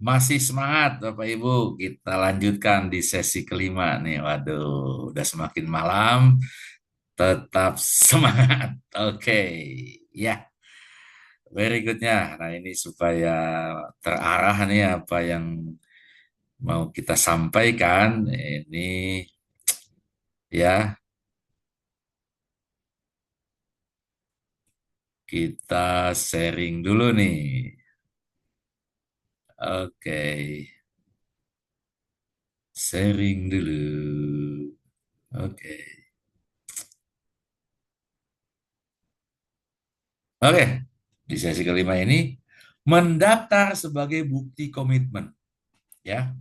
Masih semangat Bapak Ibu, kita lanjutkan di sesi kelima nih. Waduh, udah semakin malam, tetap semangat. Oke, ya, berikutnya. Nah ini supaya terarah nih apa yang mau kita sampaikan. Ini ya, kita sharing dulu nih. Oke, sharing dulu. Oke. Oke, di sesi kelima ini mendaftar sebagai bukti komitmen, ya.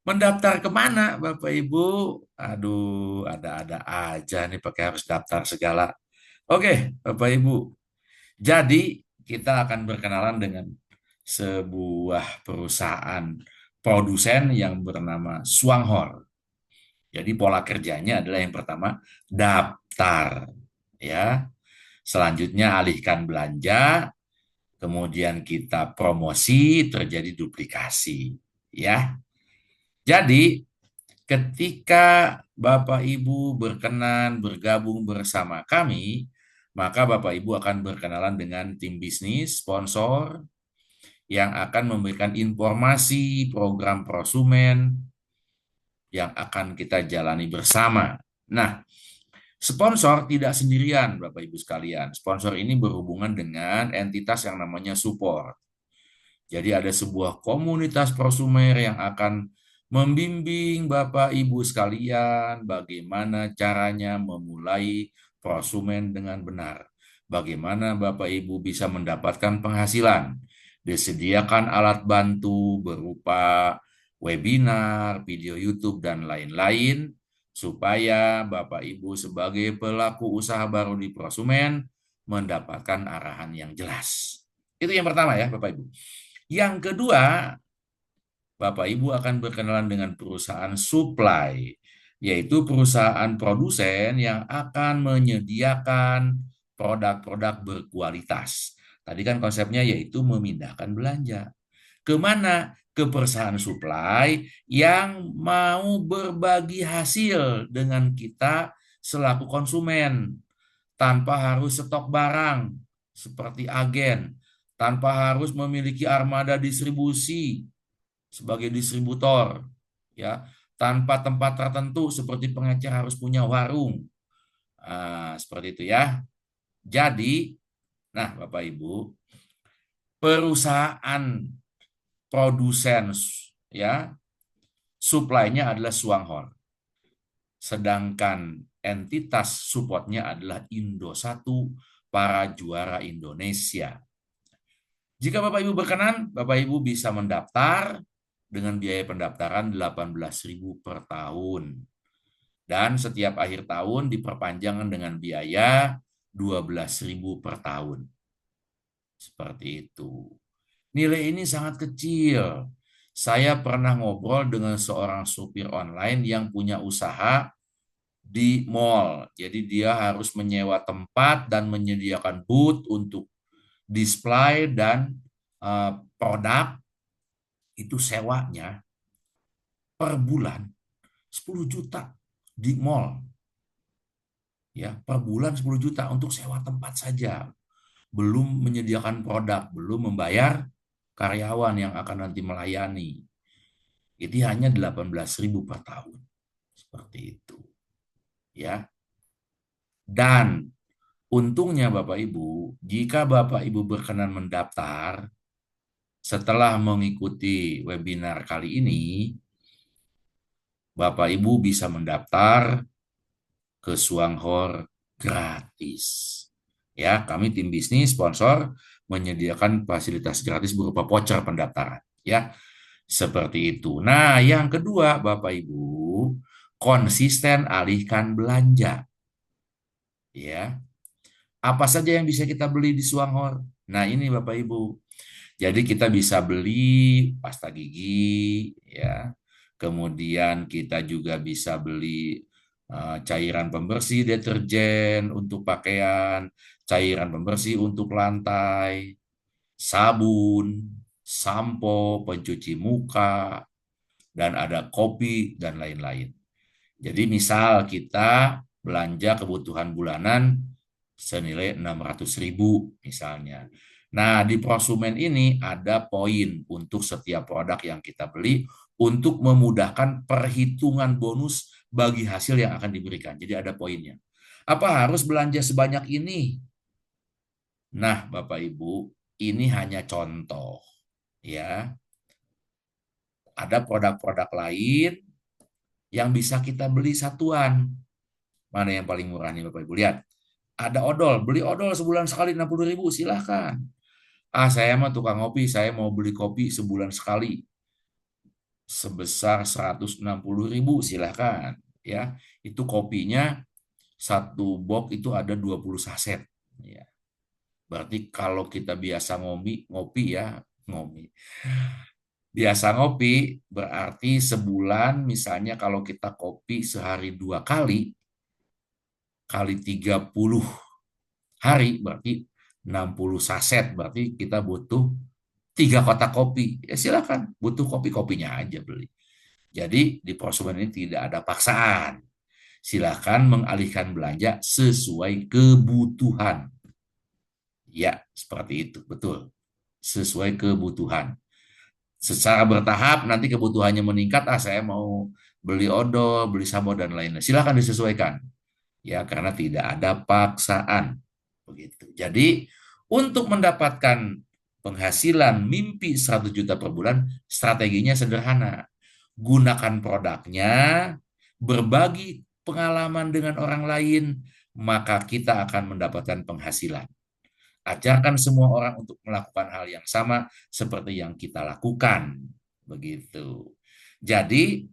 Mendaftar kemana, Bapak Ibu? Aduh, ada-ada aja nih pakai harus daftar segala. Oke, Bapak Ibu. Jadi kita akan berkenalan dengan sebuah perusahaan produsen yang bernama Swanghor. Jadi pola kerjanya adalah yang pertama daftar, ya. Selanjutnya alihkan belanja, kemudian kita promosi, terjadi duplikasi, ya. Jadi ketika Bapak Ibu berkenan bergabung bersama kami, maka Bapak Ibu akan berkenalan dengan tim bisnis sponsor yang akan memberikan informasi program prosumen yang akan kita jalani bersama. Nah, sponsor tidak sendirian Bapak Ibu sekalian. Sponsor ini berhubungan dengan entitas yang namanya support. Jadi ada sebuah komunitas prosumer yang akan membimbing Bapak Ibu sekalian bagaimana caranya memulai prosumen dengan benar. Bagaimana Bapak Ibu bisa mendapatkan penghasilan. Disediakan alat bantu berupa webinar, video YouTube, dan lain-lain supaya Bapak Ibu sebagai pelaku usaha baru di prosumen mendapatkan arahan yang jelas. Itu yang pertama ya Bapak Ibu. Yang kedua, Bapak Ibu akan berkenalan dengan perusahaan supply, yaitu perusahaan produsen yang akan menyediakan produk-produk berkualitas. Tadi kan konsepnya yaitu memindahkan belanja. Kemana? Ke perusahaan supply yang mau berbagi hasil dengan kita selaku konsumen tanpa harus stok barang seperti agen, tanpa harus memiliki armada distribusi sebagai distributor, ya, tanpa tempat tertentu seperti pengecer harus punya warung. Seperti itu ya. Jadi, nah Bapak Ibu, perusahaan produsen ya, supply-nya adalah Swanghor. Sedangkan entitas supportnya adalah Indosatu, para juara Indonesia. Jika Bapak Ibu berkenan, Bapak Ibu bisa mendaftar dengan biaya pendaftaran 18.000 per tahun. Dan setiap akhir tahun diperpanjang dengan biaya 12.000 per tahun. Seperti itu. Nilai ini sangat kecil. Saya pernah ngobrol dengan seorang supir online yang punya usaha di mall. Jadi dia harus menyewa tempat dan menyediakan booth untuk display dan produk itu sewanya per bulan 10 juta di mall. Ya, per bulan 10 juta untuk sewa tempat saja. Belum menyediakan produk, belum membayar karyawan yang akan nanti melayani. Itu hanya 18.000 per tahun. Seperti itu. Ya. Dan untungnya Bapak Ibu, jika Bapak Ibu berkenan mendaftar setelah mengikuti webinar kali ini, Bapak Ibu bisa mendaftar ke Swanghor gratis. Ya, kami tim bisnis sponsor menyediakan fasilitas gratis berupa voucher pendaftaran. Ya, seperti itu. Nah, yang kedua, Bapak Ibu, konsisten alihkan belanja. Ya, apa saja yang bisa kita beli di Swanghor? Nah, ini Bapak Ibu. Jadi kita bisa beli pasta gigi, ya. Kemudian kita juga bisa beli cairan pembersih deterjen untuk pakaian, cairan pembersih untuk lantai, sabun, sampo, pencuci muka, dan ada kopi, dan lain-lain. Jadi misal kita belanja kebutuhan bulanan senilai 600.000 misalnya. Nah, di prosumen ini ada poin untuk setiap produk yang kita beli untuk memudahkan perhitungan bonus bagi hasil yang akan diberikan. Jadi ada poinnya. Apa harus belanja sebanyak ini? Nah, Bapak Ibu, ini hanya contoh ya. Ada produk-produk lain yang bisa kita beli satuan. Mana yang paling murah nih Bapak Ibu? Lihat. Ada odol, beli odol sebulan sekali 60.000, silahkan. Ah, saya mah tukang kopi, saya mau beli kopi sebulan sekali sebesar 160.000, silahkan. Ya, itu kopinya satu box itu ada 20 saset. Ya. Berarti kalau kita biasa ngopi ya, ngopi. Biasa ngopi berarti sebulan misalnya kalau kita kopi sehari 2 kali, kali 30 hari berarti 60 saset, berarti kita butuh 3 kotak kopi. Ya silakan, butuh kopi, kopinya aja beli. Jadi di prosumen ini tidak ada paksaan. Silakan mengalihkan belanja sesuai kebutuhan. Ya, seperti itu, betul. Sesuai kebutuhan. Secara bertahap nanti kebutuhannya meningkat, saya mau beli odol, beli sampo dan lain-lain. Silakan disesuaikan. Ya, karena tidak ada paksaan. Begitu. Jadi, untuk mendapatkan penghasilan mimpi 100 juta per bulan, strateginya sederhana. Gunakan produknya, berbagi pengalaman dengan orang lain, maka kita akan mendapatkan penghasilan. Ajarkan semua orang untuk melakukan hal yang sama seperti yang kita lakukan. Begitu. Jadi,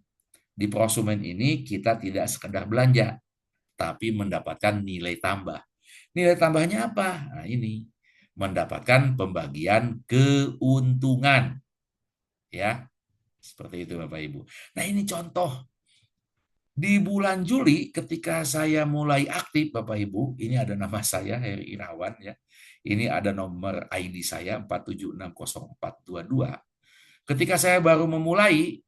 di prosumen ini kita tidak sekedar belanja, tapi mendapatkan nilai tambah. Nilai tambahnya apa? Nah, ini mendapatkan pembagian keuntungan. Ya, seperti itu Bapak Ibu. Nah, ini contoh. Di bulan Juli ketika saya mulai aktif Bapak Ibu, ini ada nama saya Heri Irawan ya. Ini ada nomor ID saya 4760422. Ketika saya baru memulai,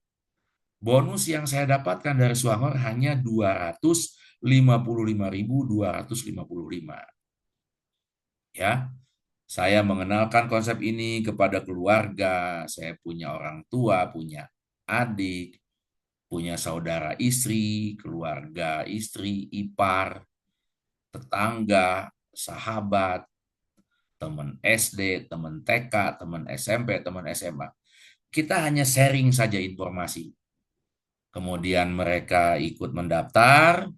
bonus yang saya dapatkan dari Suangor hanya 255.255. Ya, saya mengenalkan konsep ini kepada keluarga, saya punya orang tua, punya adik, punya saudara istri, keluarga istri, ipar, tetangga, sahabat, teman SD, teman TK, teman SMP, teman SMA. Kita hanya sharing saja informasi. Kemudian mereka ikut mendaftar,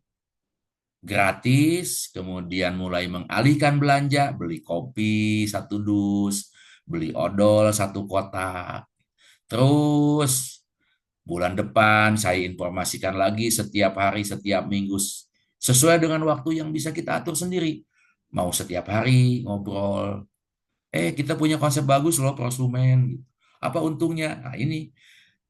gratis, kemudian mulai mengalihkan belanja, beli kopi 1 dus, beli odol 1 kotak. Terus bulan depan saya informasikan lagi setiap hari, setiap minggu, sesuai dengan waktu yang bisa kita atur sendiri. Mau setiap hari ngobrol, kita punya konsep bagus loh prosumen. Apa untungnya? Nah ini,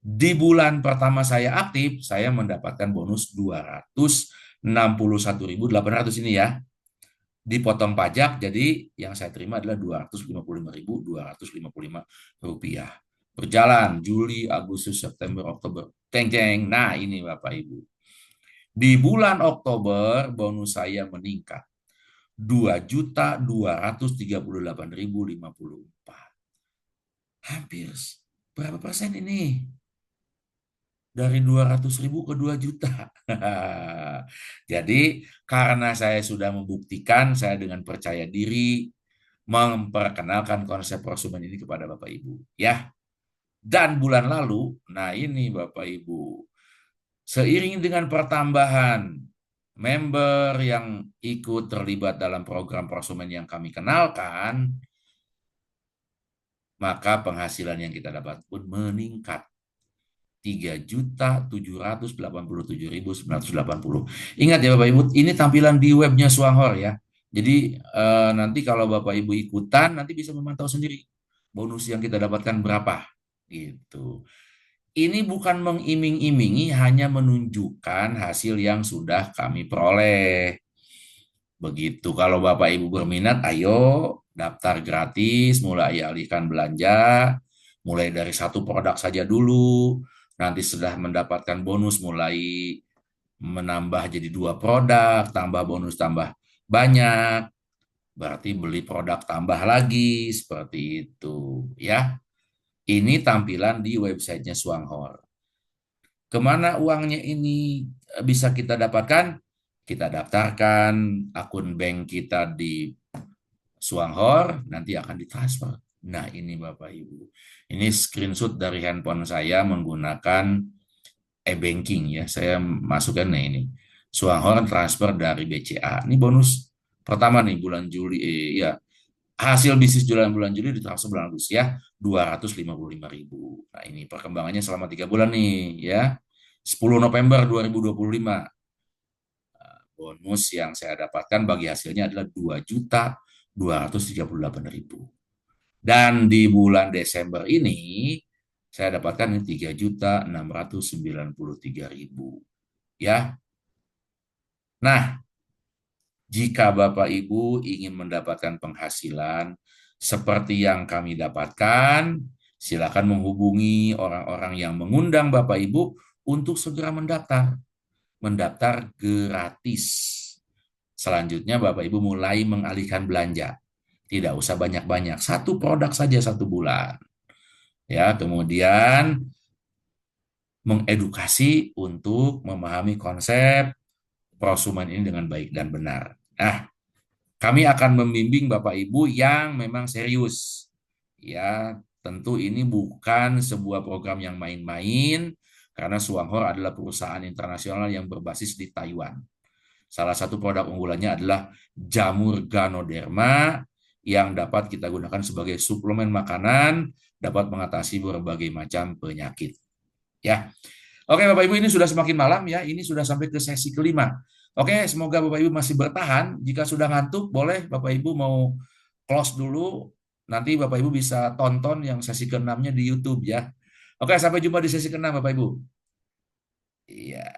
di bulan pertama saya aktif, saya mendapatkan bonus 261.800 ini ya. Dipotong pajak, jadi yang saya terima adalah 255.255 rupiah. Berjalan Juli, Agustus, September, Oktober. Ceng ceng. Nah, ini Bapak Ibu. Di bulan Oktober bonus saya meningkat 2.238.054. Hampir berapa persen ini? Dari 200.000 ke 2 juta. Jadi karena saya sudah membuktikan, saya dengan percaya diri memperkenalkan konsep prosumen ini kepada Bapak Ibu. Ya, dan bulan lalu, nah ini Bapak Ibu, seiring dengan pertambahan member yang ikut terlibat dalam program prosumen yang kami kenalkan, maka penghasilan yang kita dapat pun meningkat 3.787.980. Ingat ya Bapak Ibu, ini tampilan di webnya Suanghor ya. Jadi nanti kalau Bapak Ibu ikutan, nanti bisa memantau sendiri bonus yang kita dapatkan berapa. Gitu. Ini bukan mengiming-imingi, hanya menunjukkan hasil yang sudah kami peroleh. Begitu, kalau Bapak Ibu berminat, ayo daftar gratis, mulai alihkan belanja. Mulai dari satu produk saja dulu, nanti sudah mendapatkan bonus mulai menambah jadi dua produk, tambah bonus tambah banyak, berarti beli produk tambah lagi, seperti itu ya. Ini tampilan di websitenya Swanghor. Kemana uangnya ini bisa kita dapatkan? Kita daftarkan akun bank kita di Swanghor, nanti akan ditransfer. Nah, ini Bapak Ibu. Ini screenshot dari handphone saya menggunakan e-banking ya. Saya masukkan nah ini. Swanghor transfer dari BCA. Ini bonus pertama nih bulan Juli ya. Hasil bisnis bulan Juli ditransfer bulan Agustus ya, 255.000. Nah, ini perkembangannya selama 3 bulan nih ya. 10 November 2025. Bonus yang saya dapatkan bagi hasilnya adalah 2.238.000. Dan di bulan Desember ini saya dapatkan 3.693.000 ya. Nah, jika Bapak Ibu ingin mendapatkan penghasilan seperti yang kami dapatkan, silakan menghubungi orang-orang yang mengundang Bapak Ibu untuk segera mendaftar. Mendaftar gratis. Selanjutnya Bapak Ibu mulai mengalihkan belanja. Tidak usah banyak-banyak, satu produk saja 1 bulan. Ya, kemudian mengedukasi untuk memahami konsep prosumen ini dengan baik dan benar. Nah, kami akan membimbing Bapak Ibu yang memang serius. Ya, tentu ini bukan sebuah program yang main-main karena Swanghor adalah perusahaan internasional yang berbasis di Taiwan. Salah satu produk unggulannya adalah jamur Ganoderma yang dapat kita gunakan sebagai suplemen makanan, dapat mengatasi berbagai macam penyakit. Ya, oke Bapak Ibu, ini sudah semakin malam ya, ini sudah sampai ke sesi kelima. Oke, semoga Bapak Ibu masih bertahan. Jika sudah ngantuk, boleh Bapak Ibu mau close dulu. Nanti Bapak Ibu bisa tonton yang sesi ke-6-nya di YouTube ya. Oke, sampai jumpa di sesi ke-6 Bapak Ibu. Iya.